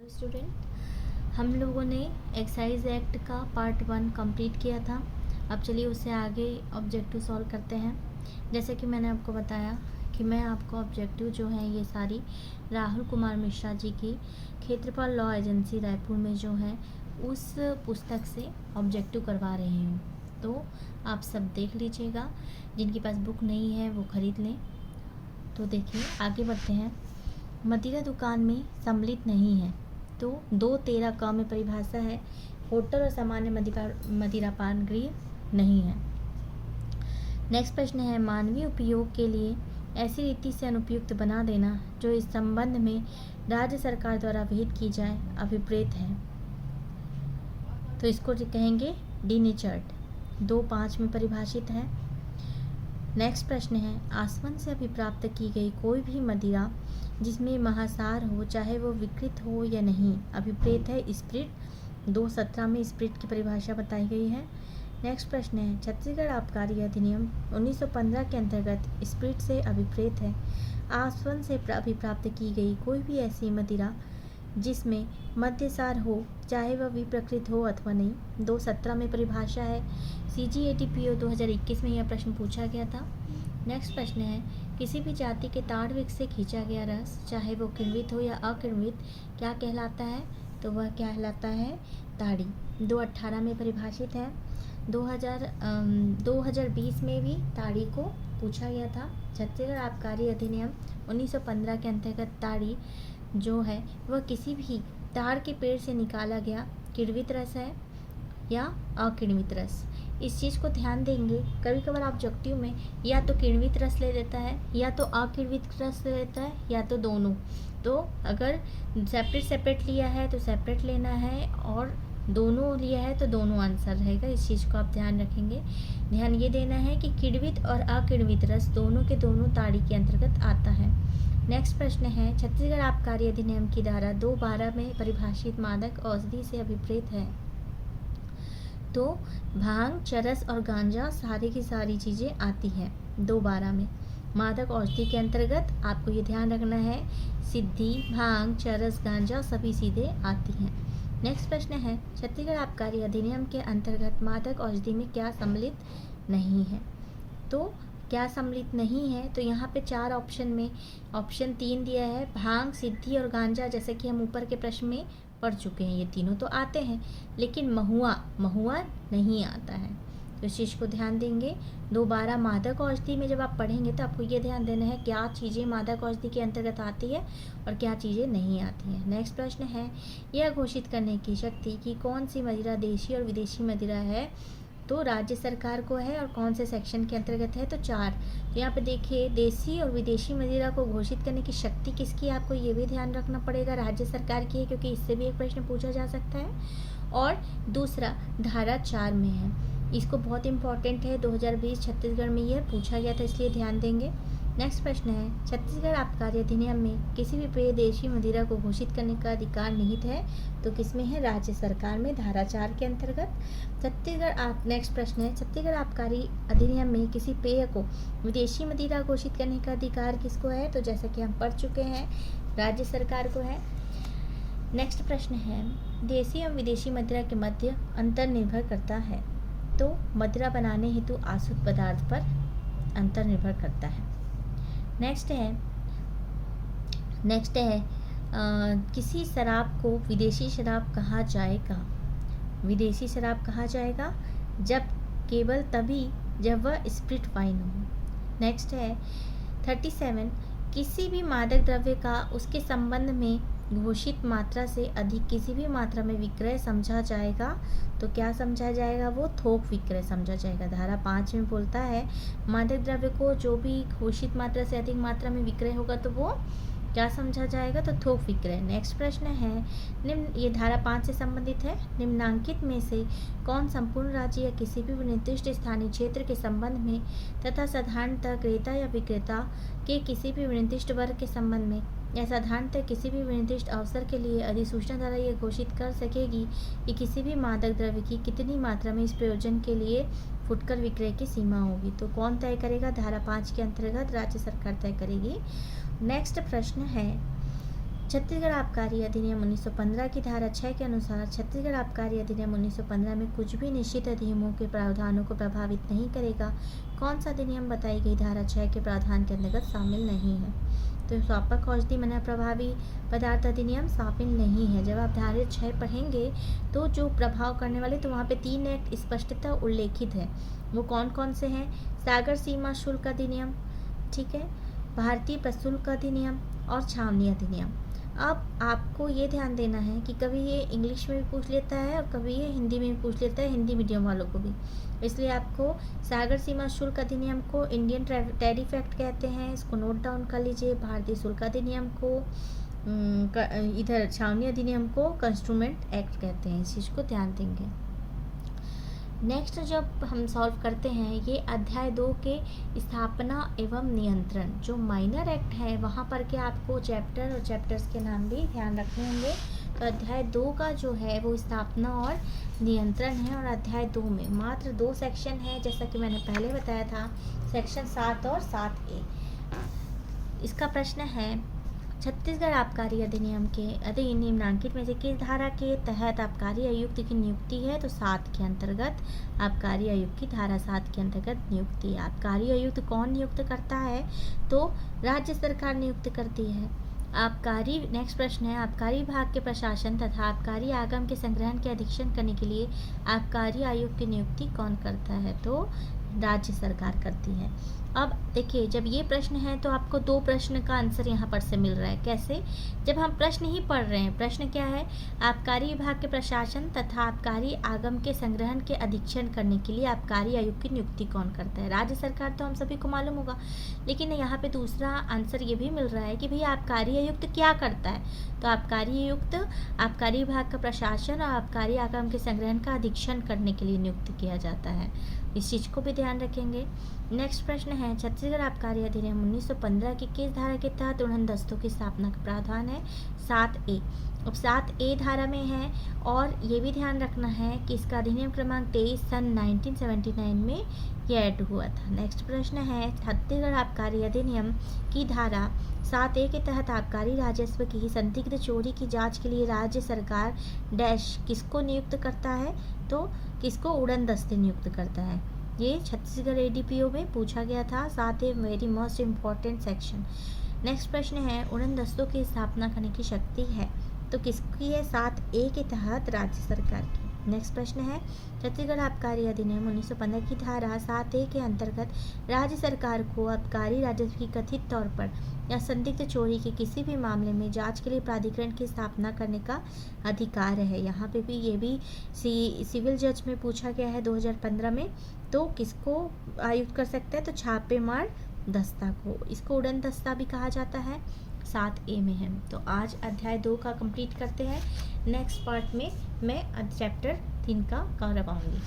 Student, हम लोगों ने एक्साइज एक्ट का पार्ट 1 कंप्लीट किया था। अब चलिए उससे आगे ऑब्जेक्टिव सॉल्व करते हैं। जैसे कि मैंने आपको बताया कि मैं आपको ऑब्जेक्टिव जो है ये सारी राहुल कुमार मिश्रा जी की क्षेत्रपाल लॉ एजेंसी रायपुर में जो है उस पुस्तक से ऑब्जेक्टिव करवा रही हूँ। तो आप सब देख लीजिएगा, जिनके पास बुक नहीं है वो ख़रीद लें। तो देखिए आगे बढ़ते हैं। मदिरा दुकान में सम्मिलित नहीं है तो 213 क में परिभाषा है होटल और सामान्य मदिरापान गृह नहीं है। नेक्स्ट प्रश्न है मानवीय उपयोग के लिए ऐसी रीति से अनुपयुक्त बना देना जो इस संबंध में राज्य सरकार द्वारा विहित की जाए अभिप्रेत है। तो इसको कहेंगे डीनेचर्ड, 2(5) में परिभाषित है। नेक्स्ट प्रश्न है आसवन से अभिप्राप्त की गई कोई भी मदिरा जिसमें महासार हो चाहे वो विकृत हो या नहीं अभिप्रेत है स्प्रिट, 2(17) में स्प्रिट की परिभाषा बताई गई है। नेक्स्ट प्रश्न है छत्तीसगढ़ आबकारी अधिनियम 1915 के अंतर्गत स्प्रिट से अभिप्रेत है आसवन से अभिप्राप्त की गई कोई भी ऐसी मदिरा जिसमें मद्यसार हो चाहे वह विप्रकृत हो अथवा नहीं, 2(17) में परिभाषा है। CGAT-PO 2021 में यह प्रश्न पूछा गया था। नेक्स्ट प्रश्न है किसी भी जाति के ताड़ वृक्ष से खींचा गया रस चाहे वो किण्वित हो या अकिण्वित क्या कहलाता है, तो वह कहलाता है ताड़ी, 2(18) में परिभाषित है। 2020 में भी ताड़ी को पूछा गया था। छत्तीसगढ़ आबकारी अधिनियम 1915 के अंतर्गत ताड़ी जो है वह किसी भी ताड़ के पेड़ से निकाला गया किण्वित रस है या अकिण्वित रस। इस चीज़ को ध्यान देंगे, कभी कभार ऑब्जेक्टिव में या तो किण्वित रस ले लेता है या तो अकिण्वित रस ले लेता है या तो दोनों। तो अगर सेपरेट लिया है तो सेपरेट लेना है और दोनों लिया है तो दोनों आंसर रहेगा। इस चीज़ को आप ध्यान रखेंगे। ध्यान ये देना है कि किण्वित और अकिण्वित रस दोनों के दोनों ताड़ी के अंतर्गत आता है। नेक्स्ट प्रश्न है छत्तीसगढ़ आबकारी अधिनियम की धारा 2(12) में परिभाषित मादक औषधि से अभिप्रेत है, तो भांग, चरस और गांजा सारी की सारी चीज़ें आती हैं 2(12) में। मादक औषधि के अंतर्गत आपको ये ध्यान रखना है सिद्धि, भांग, चरस, गांजा सभी सीधे आती हैं। नेक्स्ट प्रश्न है छत्तीसगढ़ आबकारी अधिनियम के अंतर्गत मादक औषधि में क्या सम्मिलित नहीं है, तो क्या सम्मिलित नहीं है, तो यहाँ पे 4 ऑप्शन में ऑप्शन 3 दिया है भांग, सिद्धि और गांजा। जैसे कि हम ऊपर के प्रश्न में पढ़ चुके हैं, ये तीनों तो आते हैं लेकिन महुआ नहीं आता है। तो इस चीज़ को ध्यान देंगे। 2(12) मादक औषधि में जब आप पढ़ेंगे तो आपको ये ध्यान देना है क्या चीज़ें मादक औषधि के अंतर्गत आती है और क्या चीज़ें नहीं आती हैं। नेक्स्ट प्रश्न है यह घोषित करने की शक्ति कि कौन सी मदिरा देशी और विदेशी मदिरा है, तो राज्य सरकार को है और कौन से सेक्शन के अंतर्गत है, तो 4। तो यहाँ पे देखिए देशी और विदेशी मदिरा को घोषित करने की शक्ति किसकी है, आपको ये भी ध्यान रखना पड़ेगा, राज्य सरकार की है, क्योंकि इससे भी एक प्रश्न पूछा जा सकता है। और दूसरा धारा 4 में है, इसको बहुत इंपॉर्टेंट है, 2020 छत्तीसगढ़ में यह पूछा गया था इसलिए ध्यान देंगे। नेक्स्ट प्रश्न है छत्तीसगढ़ आबकारी अधिनियम में किसी भी पेय देशी मदिरा को घोषित करने का अधिकार निहित है, तो किसमें है, राज्य सरकार में, धारा 4 के अंतर्गत। नेक्स्ट प्रश्न है छत्तीसगढ़ आबकारी अधिनियम में किसी पेय को विदेशी मदिरा घोषित करने का अधिकार किसको है, तो जैसा कि हम पढ़ चुके हैं राज्य सरकार को है। नेक्स्ट प्रश्न है देशी एवं विदेशी मदिरा के मध्य अंतर निर्भर करता है, तो मदिरा बनाने हेतु आसुत पदार्थ पर अंतर निर्भर करता है। नेक्स्ट है किसी शराब को विदेशी शराब कहा जाएगा, विदेशी शराब कहा जाएगा जब केवल तभी जब वह स्प्रिट वाइन हो। नेक्स्ट है 37 किसी भी मादक द्रव्य का उसके संबंध में घोषित मात्रा से अधिक किसी भी मात्रा में विक्रय समझा जाएगा, तो क्या समझा जाएगा, वो थोक विक्रय समझा जाएगा। धारा 5 में बोलता है मादक द्रव्य को जो भी घोषित मात्रा से अधिक मात्रा में विक्रय होगा तो वो क्या समझा जाएगा, तो थोक विक्रय। नेक्स्ट प्रश्न है निम्न, ये धारा 5 से संबंधित है, निम्नांकित में से कौन संपूर्ण राज्य या किसी भी निर्दिष्ट स्थानीय क्षेत्र के संबंध में तथा साधारणतः क्रेता या विक्रेता के किसी भी निर्दिष्ट वर्ग के संबंध में या साधारणतः किसी भी निर्दिष्ट अवसर के लिए अधिसूचना द्वारा यह घोषित कर सकेगी कि किसी भी मादक द्रव्य की कितनी मात्रा में इस प्रयोजन के लिए फुटकर विक्रय की सीमा होगी, तो कौन तय करेगा, धारा 5 के अंतर्गत राज्य सरकार तय करेगी। नेक्स्ट प्रश्न है छत्तीसगढ़ आबकारी अधिनियम 1915 की धारा 6 के अनुसार छत्तीसगढ़ आबकारी अधिनियम 1915 में कुछ भी निश्चित अधिनियमों के प्रावधानों को प्रभावित नहीं करेगा। कौन सा अधिनियम बताई गई धारा 6 के प्रावधान के अंतर्गत शामिल नहीं है? तो स्वापक औषधि मना प्रभावी पदार्थ अधिनियम शामिल नहीं है। जब आप धारा 6 पढ़ेंगे तो जो प्रभाव करने वाले, तो वहाँ पे 3 एक्ट स्पष्टतः उल्लेखित है। वो कौन कौन से हैं? सागर सीमा शुल्क अधिनियम, ठीक है, भारतीय प्रशुल्क अधिनियम और छावनी अधिनियम। अब आपको ये ध्यान देना है कि कभी ये इंग्लिश में भी पूछ लेता है और कभी ये हिंदी में भी पूछ लेता है, हिंदी मीडियम वालों को भी। इसलिए आपको सागर सीमा शुल्क अधिनियम को इंडियन टैरिफ एक्ट कहते हैं, इसको नोट डाउन कर लीजिए। भारतीय शुल्क अधिनियम को इधर छावनी अधिनियम को कंस्ट्रूमेंट एक्ट कहते हैं। इस चीज़ को ध्यान देंगे। नेक्स्ट जब हम सॉल्व करते हैं, ये अध्याय 2 के स्थापना एवं नियंत्रण, जो माइनर एक्ट है वहाँ पर के आपको चैप्टर और चैप्टर्स के नाम भी ध्यान रखने होंगे। तो अध्याय 2 का जो है वो स्थापना और नियंत्रण है, और अध्याय 2 में मात्र 2 सेक्शन है, जैसा कि मैंने पहले बताया था, सेक्शन 7 और 7A। इसका प्रश्न है, छत्तीसगढ़ आबकारी अधिनियम के अधीन निम्नलिखित में से किस धारा के तहत आबकारी आयुक्त की नियुक्ति है? तो 7 के अंतर्गत आबकारी आयुक्त की धारा 7 के अंतर्गत नियुक्ति। आबकारी आयुक्त कौन नियुक्त करता है? तो राज्य सरकार नियुक्त करती है। आबकारी, नेक्स्ट प्रश्न है, आबकारी विभाग के प्रशासन तथा आबकारी आगम के संग्रहण के अधीक्षण करने के लिए आबकारी आयुक्त की नियुक्ति कौन करता है? तो राज्य सरकार करती है। अब देखिए, जब ये प्रश्न है तो आपको 2 प्रश्न का आंसर यहाँ पर से मिल रहा है। कैसे? जब हम प्रश्न ही पढ़ रहे हैं, प्रश्न क्या है? आबकारी विभाग के प्रशासन तथा आबकारी आगम के संग्रहण के अधीक्षण करने के लिए आबकारी आयुक्त की नियुक्ति कौन करता है? राज्य सरकार, तो हम सभी को मालूम होगा। लेकिन यहाँ पे दूसरा आंसर ये भी मिल रहा है कि भैया आबकारी आयुक्त क्या करता है? तो आबकारी आयुक्त आबकारी विभाग का प्रशासन और आबकारी आगम के संग्रहण का अधीक्षण करने के लिए नियुक्त किया जाता है। इस चीज़ को भी ध्यान रखेंगे। नेक्स्ट प्रश्न है, छत्तीसगढ़ आबकारी अधिनियम 1915 की किस धारा के तहत उड़न दस्तों की स्थापना का प्रावधान है? 7A। अब 7A धारा में है, और ये भी ध्यान रखना है कि इसका अधिनियम क्रमांक 23 सन 1979 में ये ऐड हुआ था। नेक्स्ट प्रश्न है, छत्तीसगढ़ आबकारी अधिनियम की धारा 7A के तहत आबकारी राजस्व की संदिग्ध चोरी की जांच के लिए राज्य सरकार डैश किसको नियुक्त करता है? तो किसको? उड़न दस्ते नियुक्त करता है। ये छत्तीसगढ़ ADPO में पूछा गया था। 7A very most important section. Next प्रश्न है, उड़न दस्तों की स्थापना करने की शक्ति है, तो किसकी है? 7A के तहत राज्य सरकार की। नेक्स्ट प्रश्न है, छत्तीसगढ़ आबकारी अधिनियम 1915 की धारा 7A के अंतर्गत राज्य सरकार को आबकारी राजस्व की कथित तौर पर या संदिग्ध चोरी के किसी भी मामले में जांच के लिए प्राधिकरण की स्थापना करने का अधिकार है। यहाँ पे भी ये भी सिविल जज में पूछा गया है 2015 में। तो किसको आयुक्त कर सकता है? तो छापेमार दस्ता को, इसको उड़न दस्ता भी कहा जाता है। 7A में है। तो आज अध्याय 2 का कंप्लीट करते हैं। नेक्स्ट पार्ट में मैं चैप्टर 3 का करवाऊंगी।